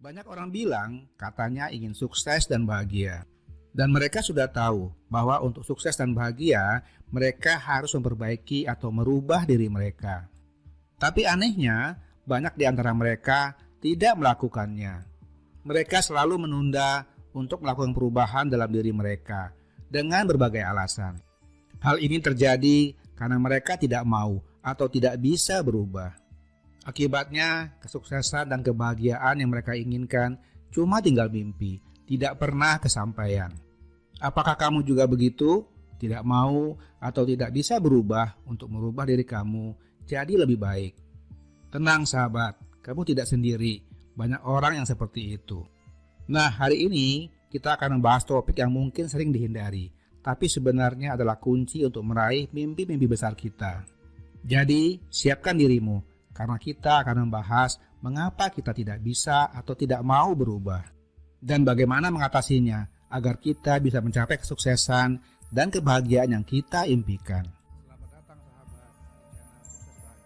Banyak orang bilang katanya ingin sukses dan bahagia. Dan mereka sudah tahu bahwa untuk sukses dan bahagia, mereka harus memperbaiki atau merubah diri mereka. Tapi anehnya, banyak di antara mereka tidak melakukannya. Mereka selalu menunda untuk melakukan perubahan dalam diri mereka dengan berbagai alasan. Hal ini terjadi karena mereka tidak mau atau tidak bisa berubah. Akibatnya, kesuksesan dan kebahagiaan yang mereka inginkan cuma tinggal mimpi, tidak pernah kesampaian. Apakah kamu juga begitu? Tidak mau atau tidak bisa berubah untuk merubah diri kamu jadi lebih baik? Tenang sahabat, kamu tidak sendiri. Banyak orang yang seperti itu. Nah, hari ini kita akan membahas topik yang mungkin sering dihindari, tapi sebenarnya adalah kunci untuk meraih mimpi-mimpi besar kita. Jadi, siapkan dirimu, karena kita akan membahas mengapa kita tidak bisa atau tidak mau berubah, dan bagaimana mengatasinya agar kita bisa mencapai kesuksesan dan kebahagiaan yang kita impikan. Selamat datang sahabat di channel Sukses Bahagia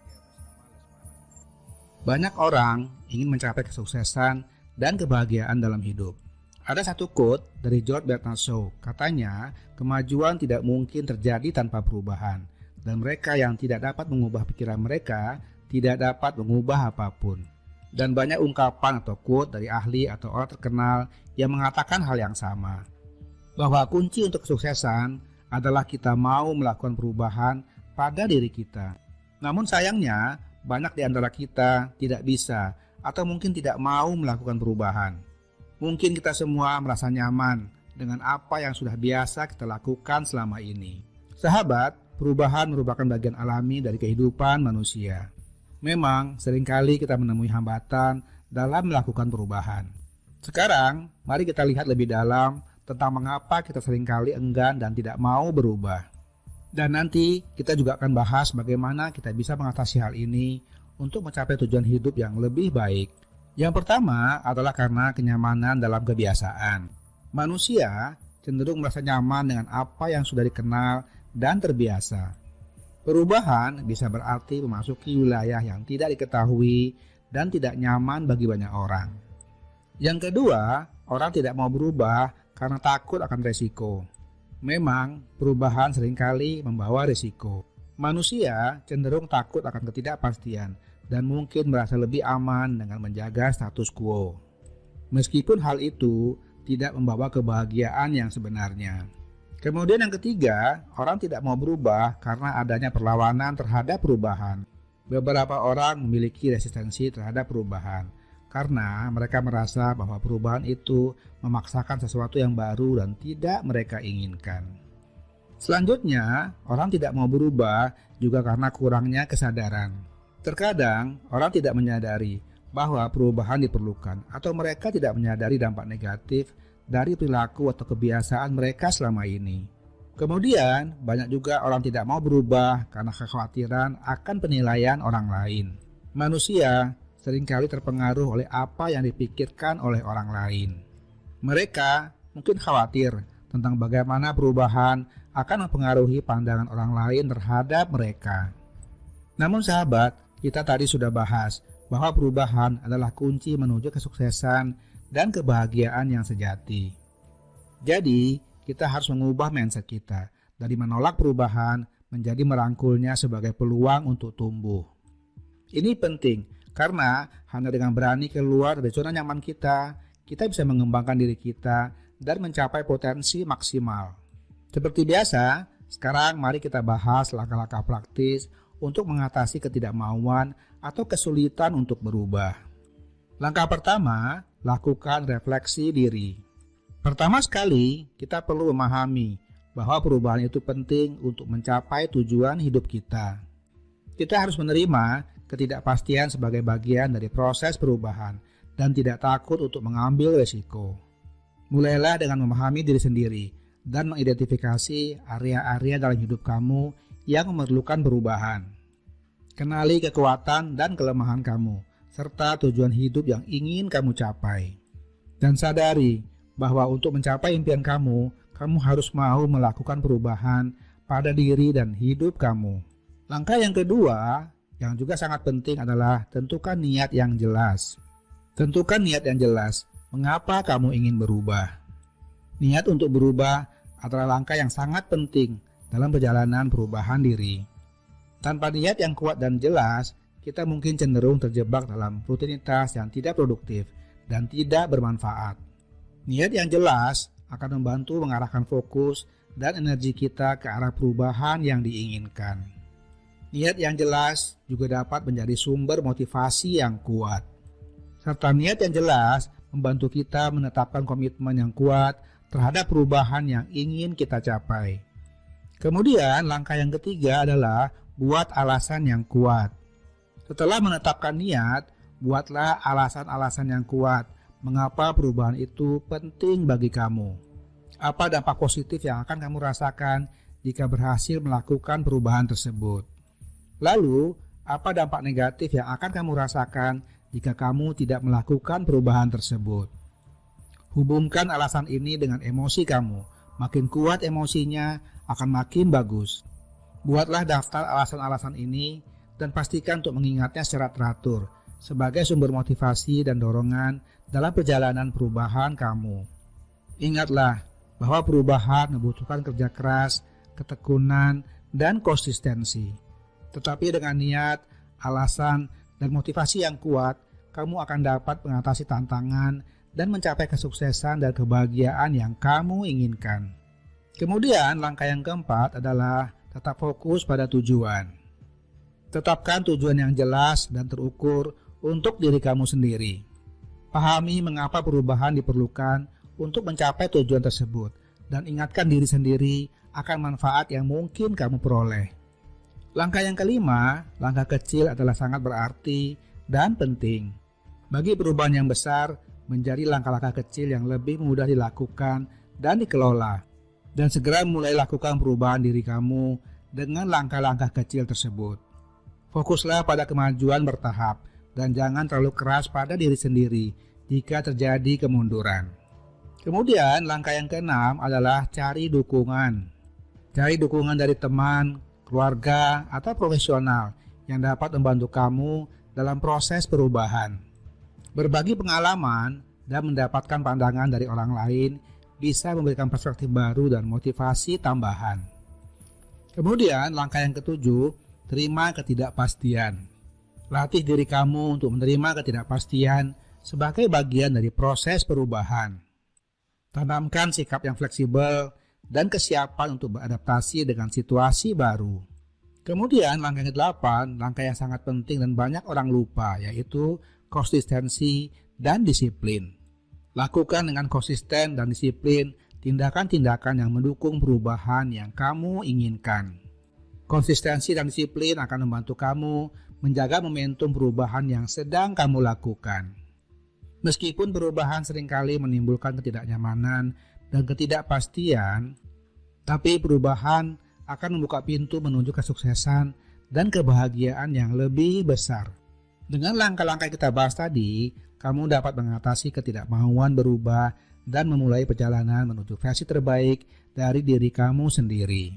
bersama Lesmana. Banyak orang ingin mencapai kesuksesan dan kebahagiaan dalam hidup. Ada satu quote dari George Bernard Shaw, katanya kemajuan tidak mungkin terjadi tanpa perubahan, dan mereka yang tidak dapat mengubah pikiran mereka tidak dapat mengubah apapun. Dan banyak ungkapan atau quote dari ahli atau orang terkenal yang mengatakan hal yang sama, bahwa kunci untuk kesuksesan adalah kita mau melakukan perubahan pada diri kita. Namun sayangnya, banyak di antara kita tidak bisa atau mungkin tidak mau melakukan perubahan. Mungkin kita semua merasa nyaman dengan apa yang sudah biasa kita lakukan selama ini. Sahabat, perubahan merupakan bagian alami dari kehidupan manusia. Memang seringkali kita menemui hambatan dalam melakukan perubahan. Sekarang, mari kita lihat lebih dalam tentang mengapa kita seringkali enggan dan tidak mau berubah. Dan nanti kita juga akan bahas bagaimana kita bisa mengatasi hal ini untuk mencapai tujuan hidup yang lebih baik. Yang pertama adalah karena kenyamanan dalam kebiasaan. Manusia cenderung merasa nyaman dengan apa yang sudah dikenal dan terbiasa. Perubahan bisa berarti memasuki wilayah yang tidak diketahui dan tidak nyaman bagi banyak orang. Yang kedua, orang tidak mau berubah karena takut akan resiko. Memang, perubahan seringkali membawa resiko. Manusia cenderung takut akan ketidakpastian dan mungkin merasa lebih aman dengan menjaga status quo. Meskipun hal itu tidak membawa kebahagiaan yang sebenarnya. Kemudian yang ketiga, orang tidak mau berubah karena adanya perlawanan terhadap perubahan. Beberapa orang memiliki resistensi terhadap perubahan karena mereka merasa bahwa perubahan itu memaksakan sesuatu yang baru dan tidak mereka inginkan. Selanjutnya, orang tidak mau berubah juga karena kurangnya kesadaran. Terkadang, orang tidak menyadari bahwa perubahan diperlukan atau mereka tidak menyadari dampak negatif dari perilaku atau kebiasaan mereka selama ini. Kemudian, banyak juga orang tidak mau berubah karena kekhawatiran akan penilaian orang lain. Manusia seringkali terpengaruh oleh apa yang dipikirkan oleh orang lain. Mereka mungkin khawatir tentang bagaimana perubahan akan mempengaruhi pandangan orang lain terhadap mereka. Namun sahabat, kita tadi sudah bahas bahwa perubahan adalah kunci menuju kesuksesan dan kebahagiaan yang sejati. Jadi, kita harus mengubah mindset kita dari menolak perubahan menjadi merangkulnya sebagai peluang untuk tumbuh. Ini penting karena hanya dengan berani keluar dari zona nyaman kita bisa mengembangkan diri kita dan mencapai potensi maksimal. Seperti biasa, sekarang mari kita bahas langkah-langkah praktis untuk mengatasi ketidakmauan atau kesulitan untuk berubah. Langkah pertama, lakukan refleksi diri. Pertama sekali, kita perlu memahami bahwa perubahan itu penting untuk mencapai tujuan hidup kita. Kita harus menerima ketidakpastian sebagai bagian dari proses perubahan dan tidak takut untuk mengambil resiko. Mulailah dengan memahami diri sendiri dan mengidentifikasi area-area dalam hidup kamu yang memerlukan perubahan. Kenali kekuatan dan kelemahan kamu serta tujuan hidup yang ingin kamu capai. Dan sadari bahwa untuk mencapai impian kamu harus mau melakukan perubahan pada diri dan hidup kamu. Langkah yang kedua, yang juga sangat penting adalah tentukan niat yang jelas. Tentukan niat yang jelas, mengapa kamu ingin berubah. Niat untuk berubah adalah langkah yang sangat penting dalam perjalanan perubahan diri. Tanpa niat yang kuat dan jelas, kita mungkin cenderung terjebak dalam rutinitas yang tidak produktif dan tidak bermanfaat. Niat yang jelas akan membantu mengarahkan fokus dan energi kita ke arah perubahan yang diinginkan. Niat yang jelas juga dapat menjadi sumber motivasi yang kuat. Serta niat yang jelas membantu kita menetapkan komitmen yang kuat terhadap perubahan yang ingin kita capai. Kemudian langkah yang ketiga adalah buat alasan yang kuat. Setelah menetapkan niat, buatlah alasan-alasan yang kuat mengapa perubahan itu penting bagi kamu. Apa dampak positif yang akan kamu rasakan jika berhasil melakukan perubahan tersebut? Lalu, apa dampak negatif yang akan kamu rasakan jika kamu tidak melakukan perubahan tersebut? Hubungkan alasan ini dengan emosi kamu. Makin kuat emosinya, akan makin bagus. Buatlah daftar alasan-alasan ini dan pastikan untuk mengingatnya secara teratur sebagai sumber motivasi dan dorongan dalam perjalanan perubahan kamu. Ingatlah bahwa perubahan membutuhkan kerja keras, ketekunan, dan konsistensi. Tetapi dengan niat, alasan, dan motivasi yang kuat, kamu akan dapat mengatasi tantangan dan mencapai kesuksesan dan kebahagiaan yang kamu inginkan. Kemudian langkah yang keempat adalah tetap fokus pada tujuan. Tetapkan tujuan yang jelas dan terukur untuk diri kamu sendiri. Pahami mengapa perubahan diperlukan untuk mencapai tujuan tersebut dan ingatkan diri sendiri akan manfaat yang mungkin kamu peroleh. Langkah yang kelima, langkah kecil adalah sangat berarti dan penting. Bagi perubahan yang besar, menjadi langkah-langkah kecil yang lebih mudah dilakukan dan dikelola. Dan segera mulai lakukan perubahan diri kamu dengan langkah-langkah kecil tersebut. Fokuslah pada kemajuan bertahap dan jangan terlalu keras pada diri sendiri jika terjadi kemunduran. Kemudian langkah yang keenam adalah cari dukungan. Cari dukungan dari teman, keluarga, atau profesional yang dapat membantu kamu dalam proses perubahan. Berbagi pengalaman dan mendapatkan pandangan dari orang lain bisa memberikan perspektif baru dan motivasi tambahan. Kemudian langkah yang ketujuh, terima ketidakpastian. Latih diri kamu untuk menerima ketidakpastian sebagai bagian dari proses perubahan. Tanamkan sikap yang fleksibel dan kesiapan untuk beradaptasi dengan situasi baru. Kemudian langkah yang ke-8, langkah yang sangat penting dan banyak orang lupa, yaitu konsistensi dan disiplin. Lakukan dengan konsisten dan disiplin tindakan-tindakan yang mendukung perubahan yang kamu inginkan. Konsistensi dan disiplin akan membantu kamu menjaga momentum perubahan yang sedang kamu lakukan. Meskipun perubahan seringkali menimbulkan ketidaknyamanan dan ketidakpastian, tapi perubahan akan membuka pintu menuju kesuksesan dan kebahagiaan yang lebih besar. Dengan langkah-langkah yang kita bahas tadi, kamu dapat mengatasi ketidakmauan berubah dan memulai perjalanan menuju versi terbaik dari diri kamu sendiri.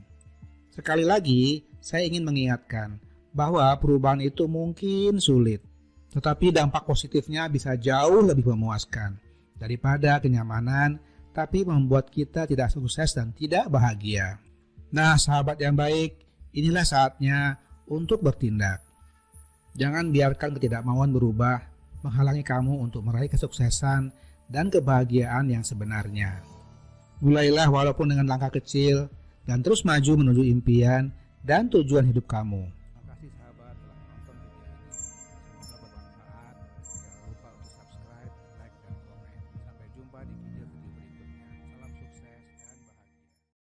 Sekali lagi, saya ingin mengingatkan bahwa perubahan itu mungkin sulit, tetapi dampak positifnya bisa jauh lebih memuaskan daripada kenyamanan, tapi membuat kita tidak sukses dan tidak bahagia. Nah, sahabat yang baik, inilah saatnya untuk bertindak. Jangan biarkan ketidakmauan berubah menghalangi kamu untuk meraih kesuksesan dan kebahagiaan yang sebenarnya. Mulailah walaupun dengan langkah kecil dan terus maju menuju impian dan tujuan hidup kamu.